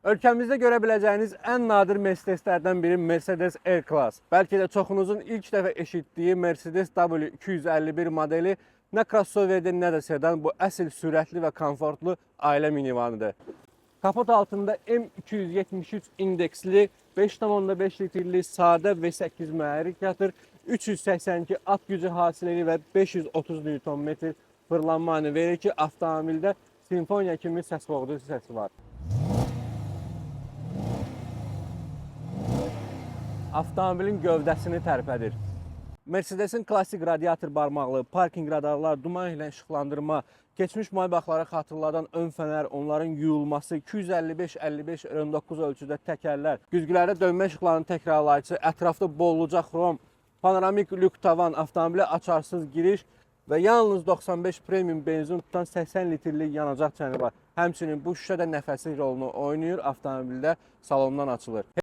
Ölkəmizdə görə biləcəyiniz ən nadir Mercedeslərdən biri Mercedes E-Class. Bəlkə də çoxunuzun ilk dəfə eşitdiyi Mercedes W251 modeli nə crossoverdir, nə də sedan, bu əsl sürətli və komfortlu ailə minivanıdır. Kapot altında M273 indeksli 5,5 litrli sadə V8 mühərrik yatır, 382 at gücü hasil edir və 530 Nm fırlanma anı verir ki, avtomobildə simfoniya kimi səs boğducu səsi var. Avtomobilin gövdəsini tərpədir. Mercedesin klassik radiator barmaqlı, parking radarlar, duman ilə işıqlandırma, keçmiş Maybachları xatırladan ön fənər, onların yuyulması, 255-55-29 ölçüdə təkərlər, güzgülərdə dönmə işıqlarının təkrarlayıcısı, ətrafda bolluca xrom, panoramik lük tavan, avtomobilə açarsız giriş və yalnız 95 premium benzin tutan 80 litrlik yanacaq çəni var. Həmçinin bu şüşə də nəfəslik rolunu oynayır, avtomobildə salondan açılır.